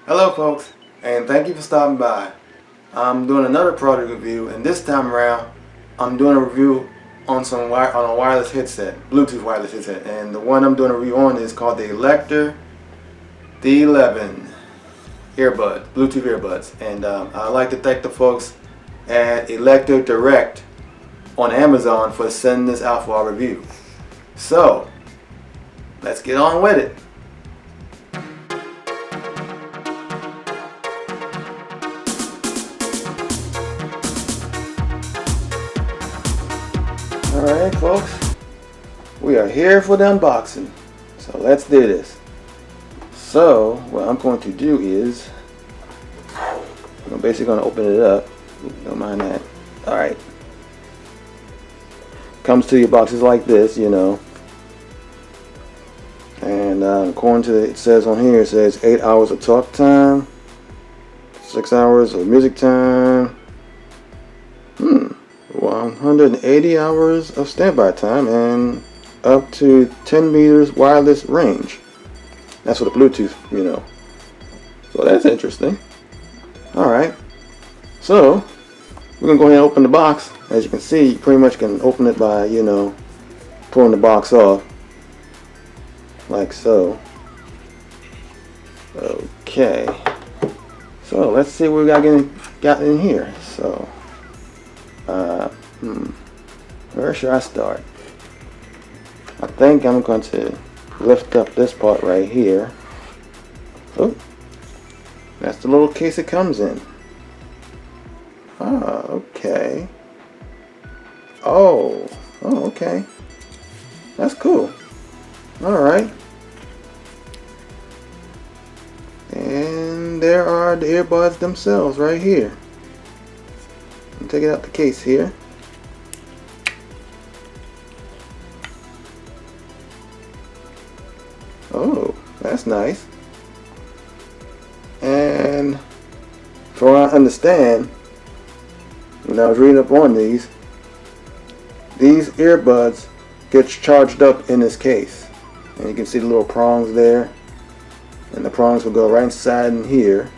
Hello folks, and thank you for stopping by. I'm doing another product review, and this time around I'm doing a review on a wireless headset, Bluetooth wireless headset, and the one I'm doing a review on is called the ELECDER D11 earbuds, Bluetooth earbuds. And I'd like to thank the folks at ELECDER Direct on Amazon for sending this out for our review. So let's get on with it. Alright folks, we are here for the unboxing, so let's do this. So what I'm going to do is, I'm basically going to open it up. Don't mind that. Alright, comes to your boxes like this, you know, and according to it says on here, it says 8 hours of talk time, 6 hours of music time, 180 hours of standby time, and up to 10 meters wireless range. That's for the Bluetooth, you know. So that's interesting. Alright, so we're gonna go ahead and open the box. As you can see, you pretty much can open it by, you know, pulling the box off like so. Okay, so let's see what we got in here. So where should I start? I think I'm going to lift up this part right here. Oh, that's the little case it comes in. Ah, okay. Oh, okay. That's cool. Alright. And there are the earbuds themselves right here. I'm taking out the case here. Oh, that's nice. And from what I understand, when I was reading up on these earbuds get charged up in this case. And you can see the little prongs there. And the prongs will go right inside in here,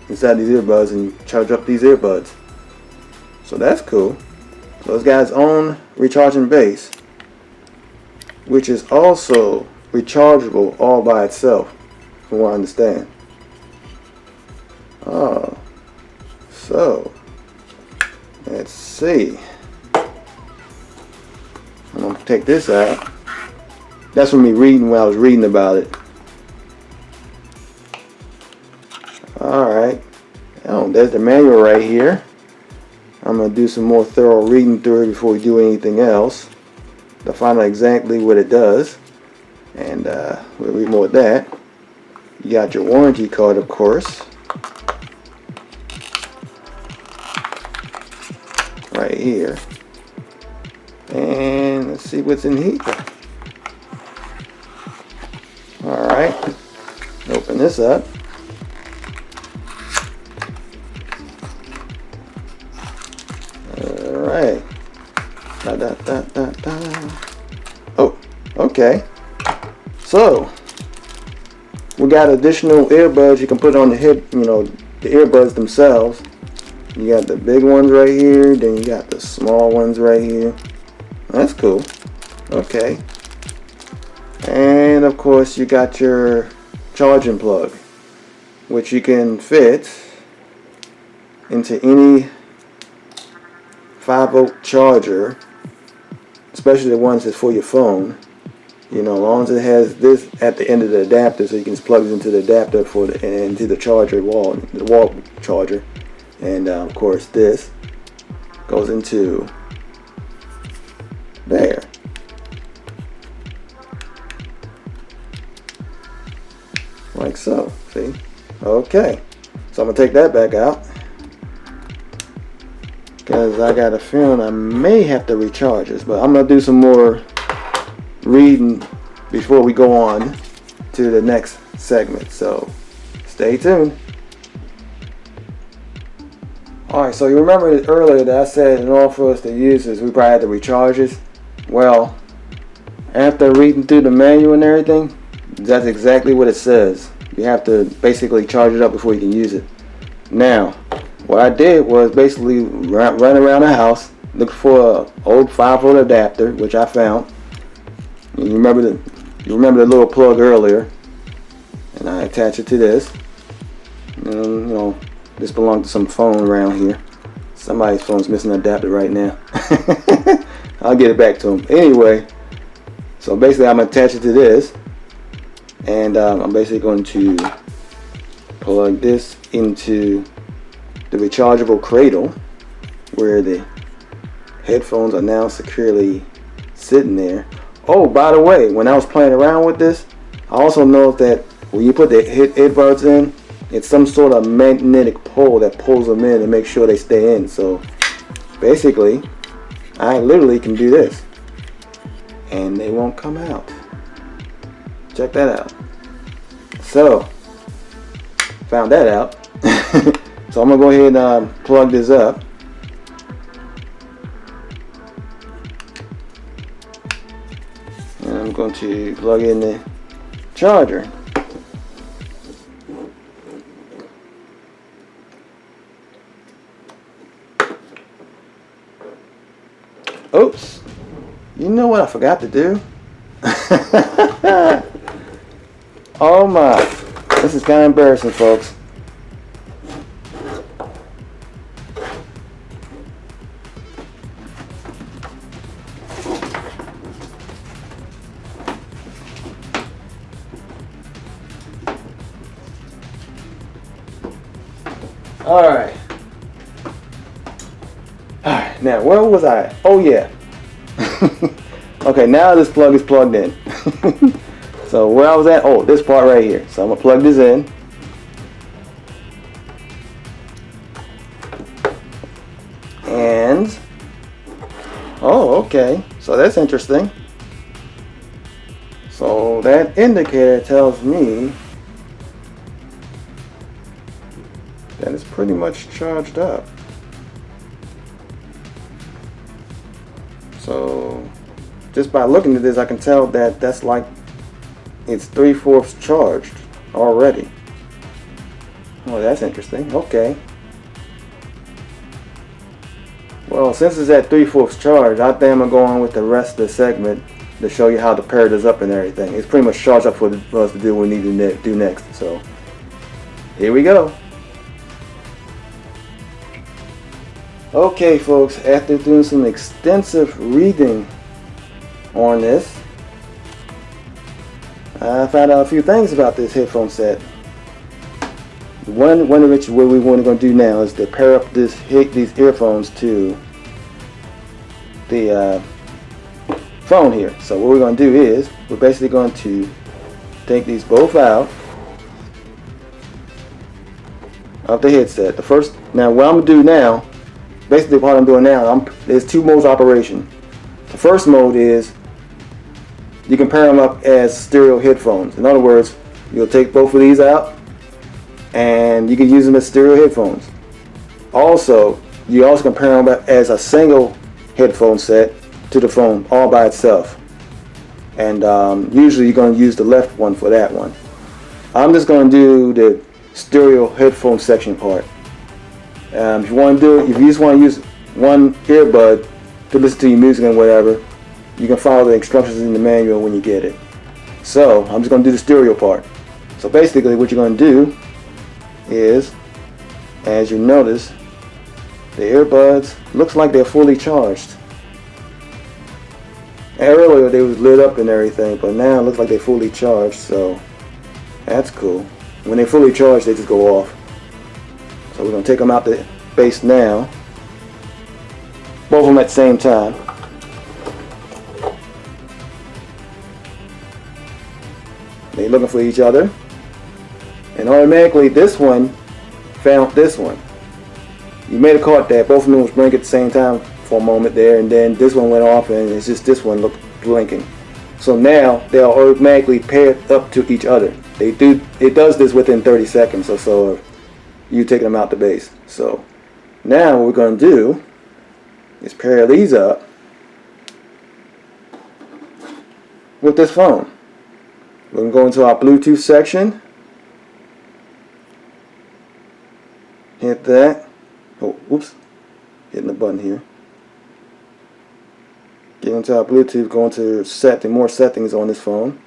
inside these earbuds, and charge up these earbuds. So that's cool. So it's got its own recharging base, which is also rechargeable all by itself, from what I understand. Oh, so let's see. I'm gonna take this out. That's from me reading when I was reading about it. Alright. Oh, there's the manual right here. I'm going to do some more thorough reading through it before we do anything else to find out exactly what it does. And we'll read more of that. You got your warranty card, of course, right here. And let's see what's in here. Alright, open this up. Alright. Oh, okay. So we got additional earbuds you can put on the hip, you know, the earbuds themselves. You got the big ones right here, then you got the small ones right here. That's cool. Okay. And of course you got your charging plug, which you can fit into any 5-volt charger, especially the ones that's for your phone. You know, as long as it has this at the end of the adapter, so you can just plug it into the adapter and into the charger wall, the wall charger. And of course this goes into there. Like so, see? Okay, so I'm gonna take that back out, because I got a feeling I may have to recharge this, but I'm gonna do some more reading before we go on to the next segment, so stay tuned. Alright, so you remember earlier that I said in order for us to use this, we probably had to recharge this. Well, after reading through the manual and everything, that's exactly what it says. You have to basically charge it up before you can use it. Now, what I did was basically run around the house, look for an old 5-volt adapter, which I found. You remember the little plug earlier, and I attach it to this. And, you know, this belongs to some phone around here. Somebody's phone's missing an adapter right now. I'll get it back to them. Anyway, so basically I'm attached it to this, and I'm basically going to plug this into the rechargeable cradle where the headphones are now securely sitting there. Oh, by the way, when I was playing around with this, I also noticed that when you put the earbuds in, it's some sort of magnetic pole that pulls them in and makes sure they stay in. So basically, I literally can do this and they won't come out. Check that out. So, found that out. So I'm gonna go ahead and plug this up. And I'm going to plug in the charger. Oops, you know what I forgot to do? Oh my, this is kind of embarrassing, folks. Alright. Alright, now where was I? Oh yeah. Okay, now this plug is plugged in. So where I was at, oh, this part right here. So I'm gonna plug this in. And oh, okay. So that's interesting. So that indicator tells me that it's pretty much charged up. So just by looking at this, I can tell that that's like it's 3/4 charged already. Oh, that's interesting. Okay. Well, since it's at 3/4 charged, I think I'm gonna go on with the rest of the segment to show you how to pair this up and everything. It's pretty much charged up for us to do what we need to do next. So here we go. Okay, folks, after doing some extensive reading on this, I found out a few things about this headphone set. One of which what we want to do now is to pair up these earphones to the phone here. So what we're going to do is we're basically going to take these both out of the headset. Now what I'm going to do now, basically what I'm doing now, there's two modes of operation. The first mode is you can pair them up as stereo headphones. In other words, you'll take both of these out and you can use them as stereo headphones. Also, you also can pair them up as a single headphone set to the phone all by itself. And usually you're going to use the left one for that one. I'm just going to do the stereo headphone section part. If you just want to use one earbud to listen to your music and whatever, you can follow the instructions in the manual when you get it. So I'm just going to do the stereo part. So basically what you're going to do is, as you notice, the earbuds looks like they're fully charged. Earlier they was lit up and everything, but now it looks like they're fully charged, so that's cool. When they're fully charged, they just go off. So we're going to take them out the base now, both of them at the same time. They're looking for each other, and automatically this one found this one. You may have caught that both of them was blinking at the same time for a moment there, and then this one went off and it's just this one looked blinking. So now they'll automatically pair up to each other. It does this within 30 seconds or so of you taking them out the base. So now what we're going to do is pair these up with this phone. We're going to go into our Bluetooth section, Hit that. Oh, oops. Hitting the button here. Get into our Bluetooth, go into setting, more settings on this phone.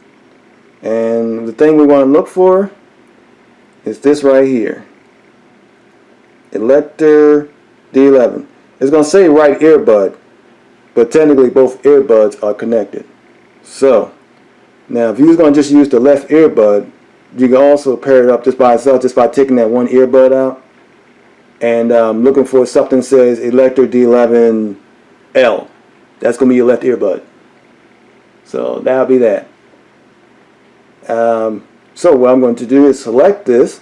And the thing we want to look for is this right here. ELECDER D11. It's going to say right earbud, but technically both earbuds are connected. So, now if you're going to just use the left earbud, you can also pair it up just by itself, just by taking that one earbud out. And looking for something that says ELECDER D11L. That's going to be your left earbud. So that'll be that. So what I'm going to do is select this.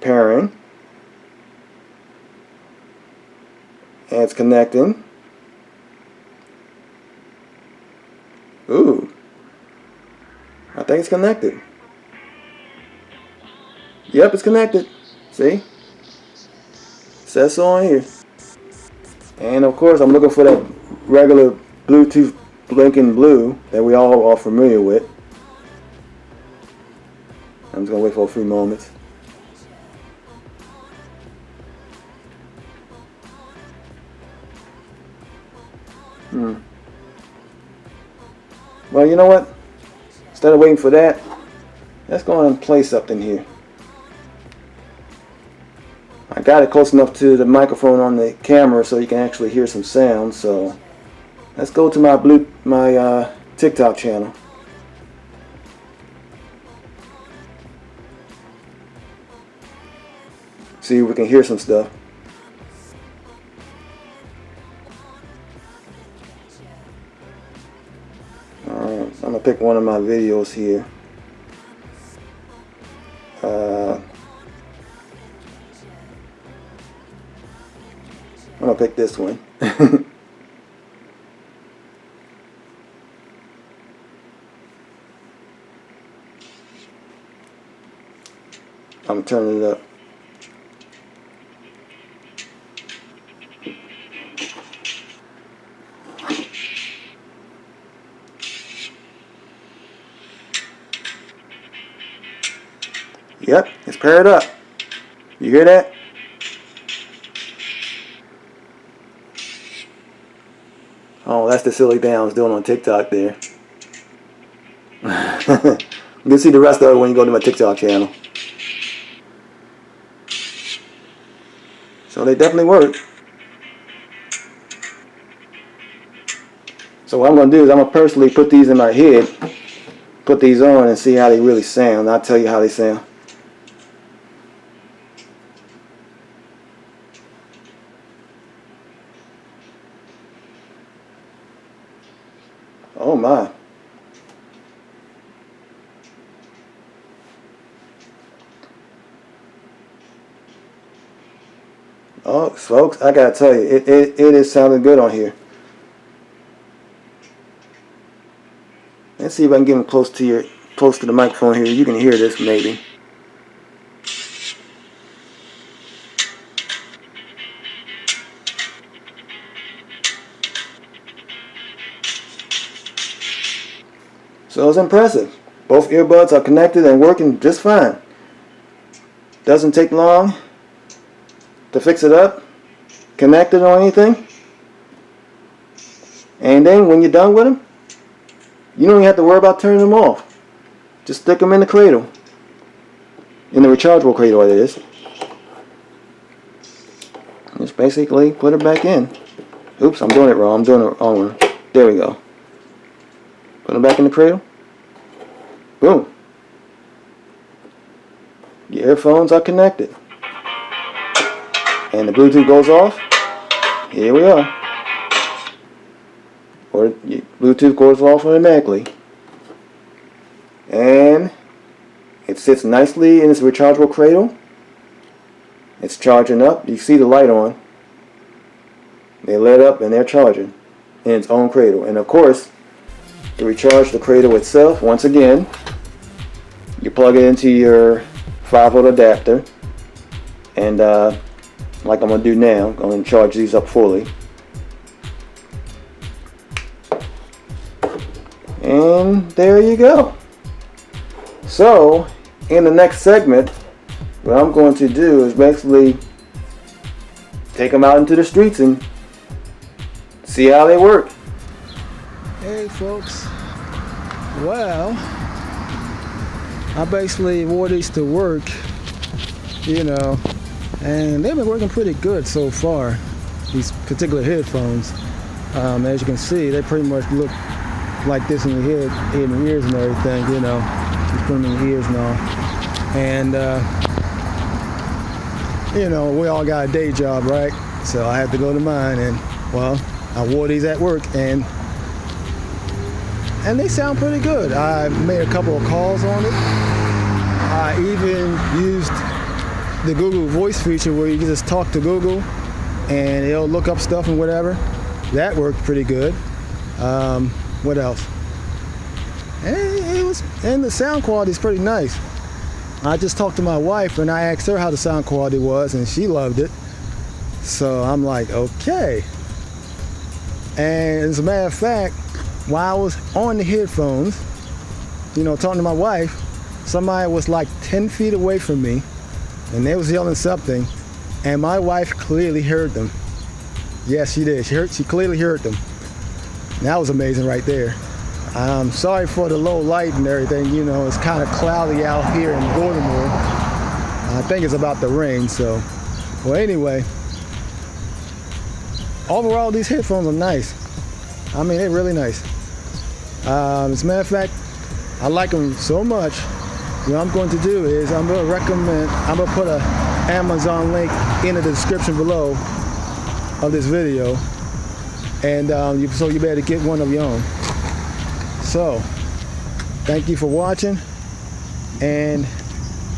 Pairing. And it's connecting. Ooh. I think it's connected. Yep, it's connected. See? It says so on here. And of course, I'm looking for that regular Bluetooth blinking blue that we all are familiar with. I'm just going to wait for a few moments. Well, you know what? Instead of waiting for that, let's go and play something here. I got it close enough to the microphone on the camera so you can actually hear some sound. So let's go to my TikTok channel. See if we can hear some stuff. Alright, I'm gonna pick one of my videos here. I'm gonna pick this one. I'm turning it up. Yep, it's paired up. You hear that? Oh, that's the silly thing I was doing on TikTok there. You can see the rest of it when you go to my TikTok channel. So they definitely work. So what I'm going to do is I'm going to personally put these in my head, put these on and see how they really sound. I'll tell you how they sound. Oh my. Oh, folks, I gotta tell you, it is sounding good on here. Let's see if I can get them close to the microphone here. You can hear this maybe. So it's impressive. Both earbuds are connected and working just fine. Doesn't take long to fix it up, connect it or anything. And then when you're done with them, you don't even have to worry about turning them off. Just stick them in the cradle. In the rechargeable cradle, it is. Just basically put it back in. Oops, I'm doing it wrong. I'm doing it wrong. There we go. Put them back in the cradle. Boom. Your earphones are connected. And the Bluetooth goes off. Here we are. Or Bluetooth goes off automatically. And it sits nicely in its rechargeable cradle. It's charging up. You see the light on. They lit up and they're charging in its own cradle. And of course, to recharge the cradle itself, once again, you plug it into your 5-volt adapter. And like I'm going to do now, I'm going to charge these up fully. And there you go. So, in the next segment, what I'm going to do is basically take them out into the streets and see how they work. Hey folks, well, I basically wore these to work, you know, and they've been working pretty good so far, these particular headphones. As you can see, they pretty much look like this in your head, in the ears and everything, you know. You put them in your ears and all. And, you know, we all got a day job, right? So I had to go to mine, and, well, I wore these at work, and they sound pretty good. I made a couple of calls on it. I even used the Google Voice feature where you can just talk to Google and it'll look up stuff and whatever. That worked pretty good. What else? And the sound quality is pretty nice. I just talked to my wife and I asked her how the sound quality was, and she loved it. So I'm like, okay. And as a matter of fact, while I was on the headphones, you know, talking to my wife, somebody was like 10 feet away from me, and they was yelling something, and my wife clearly heard them. Yes, she did. She clearly heard them. That was amazing right there. I'm sorry for the low light and everything. You know, it's kind of cloudy out here in Baltimore. I think it's about to rain, so. Well, anyway, overall, these headphones are nice. I mean, they're really nice. As a matter of fact, I like them so much. What I'm going to do is I'm going to put an Amazon link in the description below of this video, and so you better get one of your own. So, thank you for watching, and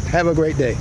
have a great day.